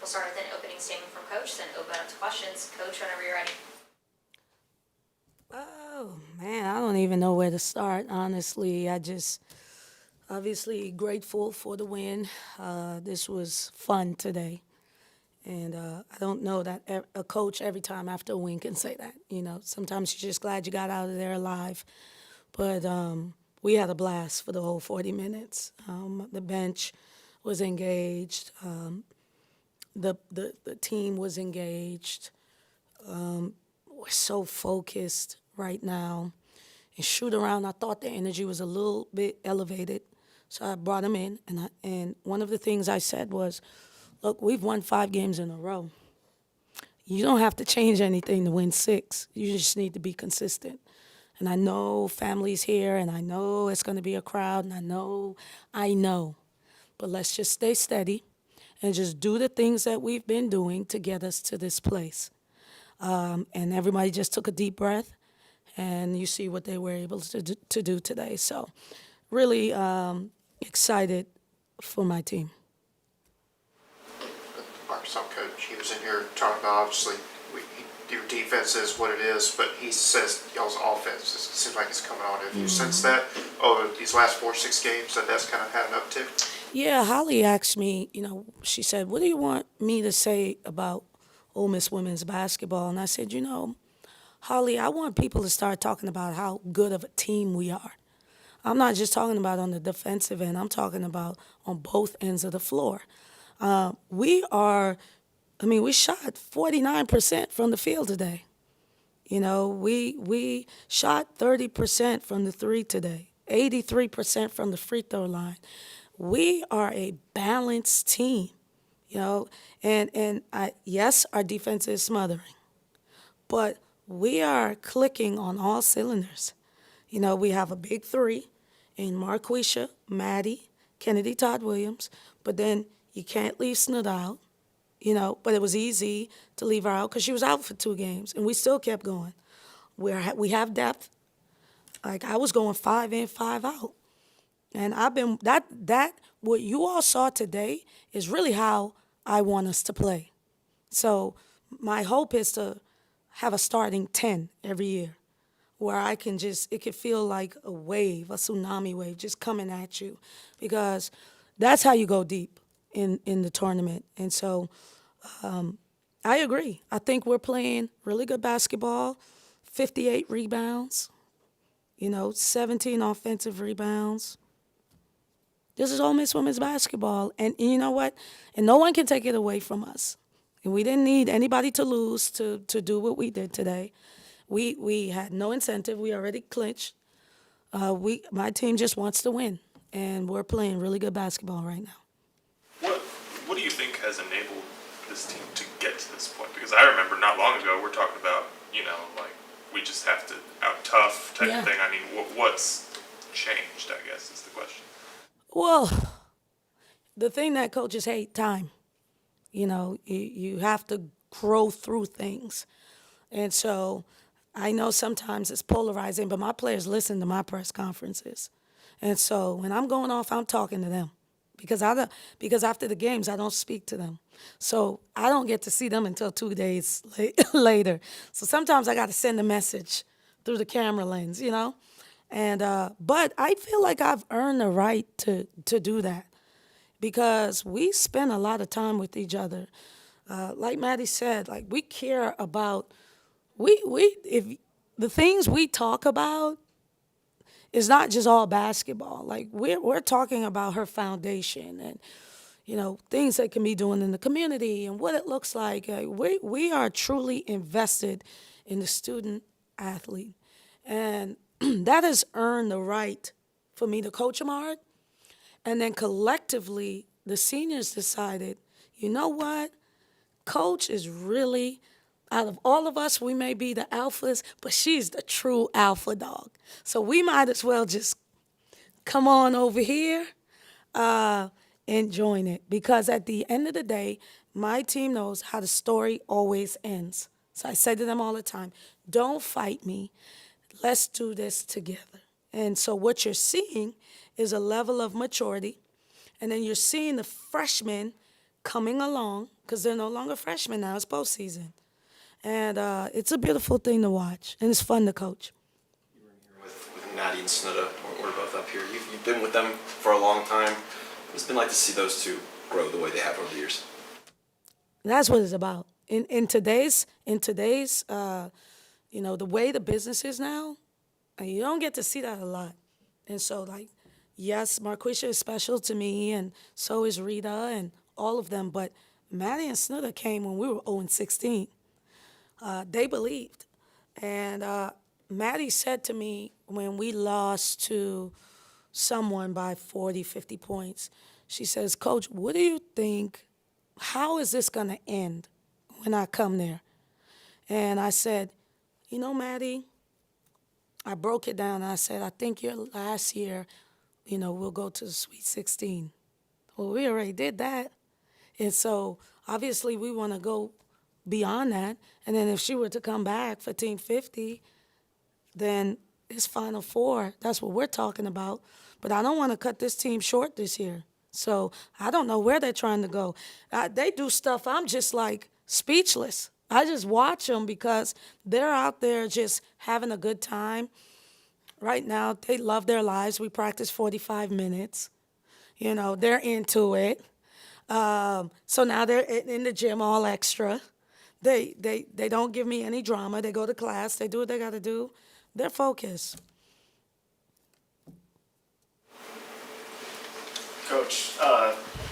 We'll start with an opening statement from Coach, then open up to questions. Coach, whenever you're ready. Oh, man, I don't even know where to start, honestly. Obviously grateful for the win. This was fun today. And I don't know that a coach every time after a win can say that. Sometimes you're just glad you got out of there alive. But we had a blast for the whole 40 minutes. The bench was engaged. The team was engaged. We're so focused right now. And shoot around, I thought the energy was a little bit elevated. So I brought him in, and one of the things I said was, look, we've won 5 games in a row. You don't have to change anything to win 6. You just need to be consistent. And I know family's here, and I know it's going to be a crowd, and I know. But let's just stay steady and just do the things that we've been doing to get us to this place. And everybody just took a deep breath, and you see what they were able to do today. So really excited for my team. Arkansas coach, he was in here talking about, obviously, your defense is what it is, but he says y'all's offense, it seems like it's coming on. Have you sensed that over these last 4-6 games that's kind of had an uptick? Yeah, Holly asked me, she said, what do you want me to say about Ole Miss women's basketball? And I said, Holly, I want people to start talking about how good of a team we are. I'm not just talking about on the defensive end. I'm talking about on both ends of the floor. We shot 49% from the field today. We shot 30% from the 3 today, 83% from the free throw line. We are a balanced team, yes, our defense is smothering, but we are clicking on all cylinders. We have a big 3 in Marquisha, Maddie, Kennedy Todd Williams, but then you can't leave Snood out, but it was easy to leave her out because she was out for 2 games, and we still kept going. We have depth. Like, I was going 5 in, 5 out. And what you all saw today is really how I want us to play. So my hope is to have a starting 10 every year where it could feel like a wave, a tsunami wave just coming at you, because that's how you go deep in the tournament. And so I agree. I think we're playing really good basketball, 58 rebounds, 17 offensive rebounds. This is Ole Miss women's basketball. And you know what? And no one can take it away from us. And we didn't need anybody to lose to do what we did today. We had no incentive. We already clinched. My team just wants to win, and we're playing really good basketball right now. What do you think has enabled this team to get to this point? Because I remember not long ago we're talking about, we just have to out tough type of thing. I mean, what's changed, I guess, is the question. Well, the thing that coaches hate, time. You have to grow through things. And so I know sometimes it's polarizing, but my players listen to my press conferences. And so when I'm going off, I'm talking to them. Because after the games, I don't speak to them. So I don't get to see them until 2 days later. So sometimes I got to send a message through the camera lens, And but I feel like I've earned the right to do that, because we spend a lot of time with each other. Like Maddie said, like, we care about if the things we talk about is not just all basketball. Like, we're talking about her foundation and things that can be doing in the community and what it looks like. We are truly invested in the student athlete, and that has earned the right for me to coach them hard. And then collectively, the seniors decided, you know what? Coach is really, out of all of us, we may be the alphas, but she's the true alpha dog. So we might as well just come on over here and join it. Because at the end of the day, my team knows how the story always ends. So I say to them all the time, don't fight me. Let's do this together. And so what you're seeing is a level of maturity. And then you're seeing the freshmen coming along because they're no longer freshmen now. It's postseason. And it's a beautiful thing to watch, and it's fun to coach. You were in here with Maddie and Snuda. We're both up here. You've been with them for a long time. What's it been like to see those two grow the way they have over the years? That's what it's about. In today's the way the business is now, you don't get to see that a lot. And so, like, yes, Marquisha is special to me, and so is Rita and all of them. But Maddie and Snuda came when we were 0-16. They believed. And Maddie said to me when we lost to someone by 40, 50 points, she says, Coach, what do you think, how is this going to end when I come there? And I said, Maddie, I broke it down. I said, I think your last year, we'll go to the Sweet 16. Well, we already did that. And so obviously we want to go beyond that. And then if she were to come back for Team 50, then it's Final Four. That's what we're talking about. But I don't want to cut this team short this year. So I don't know where they're trying to go. They do stuff, I'm just like speechless. I just watch them because they're out there just having a good time. Right now, they love their lives. We practice 45 minutes. They're into it. So now they're in the gym all extra. They don't give me any drama. They go to class. They do what they got to do. They're focused. Coach,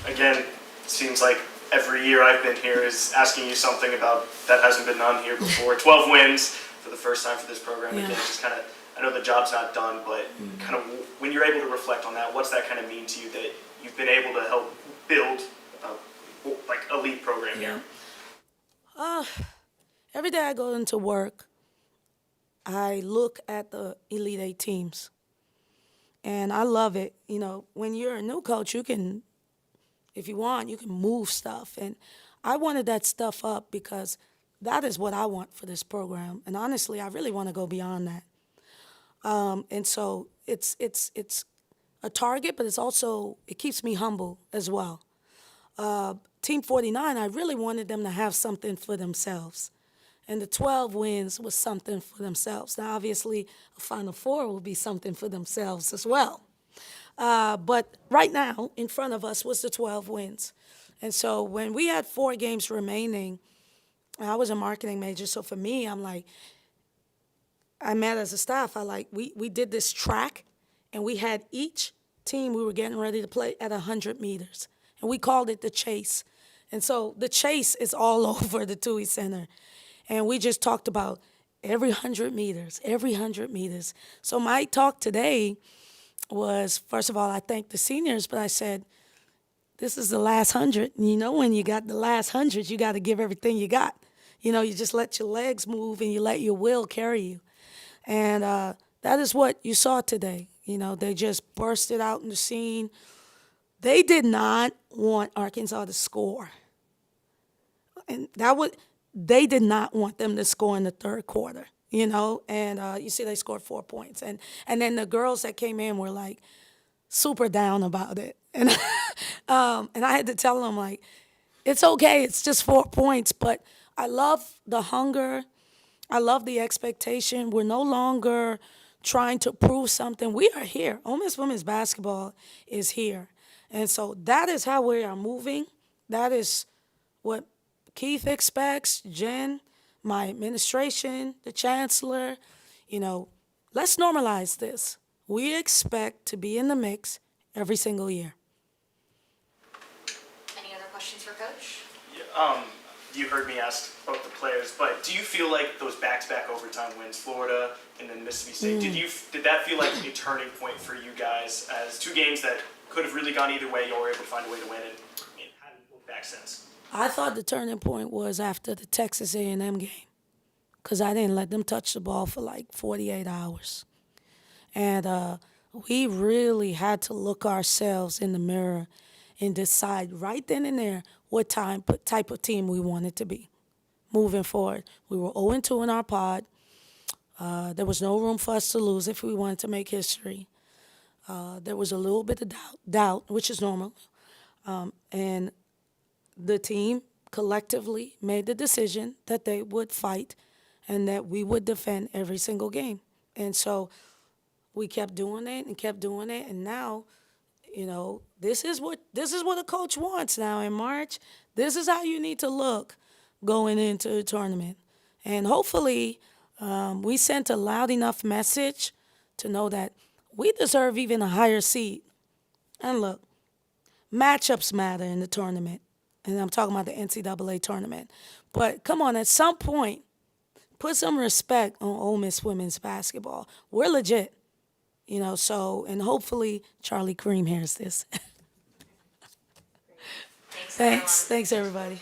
again, seems like every year I've been here is asking you something about that hasn't been done here before. 12 wins for the first time for this program. Yeah. Again, just kind of, I know the job's not done, but kind of when you're able to reflect on that, what's that kind of mean to you that you've been able to help build like elite program here? Every day I go into work, I look at the Elite Eight teams. And I love it. When you're a new coach, you can, if you want, you can move stuff. And I wanted that stuff up because that is what I want for this program. And honestly, I really want to go beyond that. And so it's a target, but it keeps me humble as well. Team 49, I really wanted them to have something for themselves. And the 12 wins was something for themselves. Now, obviously, a Final Four will be something for themselves as well. But right now, in front of us was the 12 wins. And so when we had 4 games remaining, I was a marketing major, so for me, I'm like, I met as a staff, we did this track, and we had each team we were getting ready to play at 100 meters. And we called it the chase. And so the chase is all over the TUI Center. And we just talked about every 100 meters. So my talk today was, first of all, I thanked the seniors, but I said, this is the last 100. And when you got the last 100, you got to give everything you got. You just let your legs move and you let your will carry you. And that is what you saw today. They just bursted out in the scene. They did not want Arkansas to score. And they did not want them to score in the third quarter, and you see they scored 4 points. And then the girls that came in were like super down about it. And and I had to tell them, like, it's okay, it's just 4 points, but I love the hunger. I love the expectation. We're no longer trying to prove something. We are here. Ole Miss women's basketball is here. And so that is how we are moving. That is what Keith expects, Jen, my administration, the chancellor. Let's normalize this. We expect to be in the mix every single year. Any other questions for Coach? You heard me ask about the players, but do you feel like those back-to-back overtime wins, Florida and then Mississippi State, did that feel like a turning point for you guys as 2 games that could have really gone either way, you were able to find a way to win it? Hadn't looked back since. I thought the turning point was after the Texas A&M game, because I didn't let them touch the ball for like 48 hours. And we really had to look ourselves in the mirror and decide right then and there what type of team we wanted to be moving forward. We were 0-2 in our pod. There was no room for us to lose if we wanted to make history. There was a little bit of doubt, which is normal. And the team collectively made the decision that they would fight and that we would defend every single game. And so we kept doing it and kept doing it, and now, this is what a coach wants now in March. This is how you need to look going into the tournament. And hopefully we sent a loud enough message to know that we deserve even a higher seed. And look, matchups matter in the tournament. And I'm talking about the NCAA tournament. But come on, at some point, put some respect on Ole Miss women's basketball. We're legit, and hopefully Charlie Cream hears this. Thanks, everyone. Thanks everybody.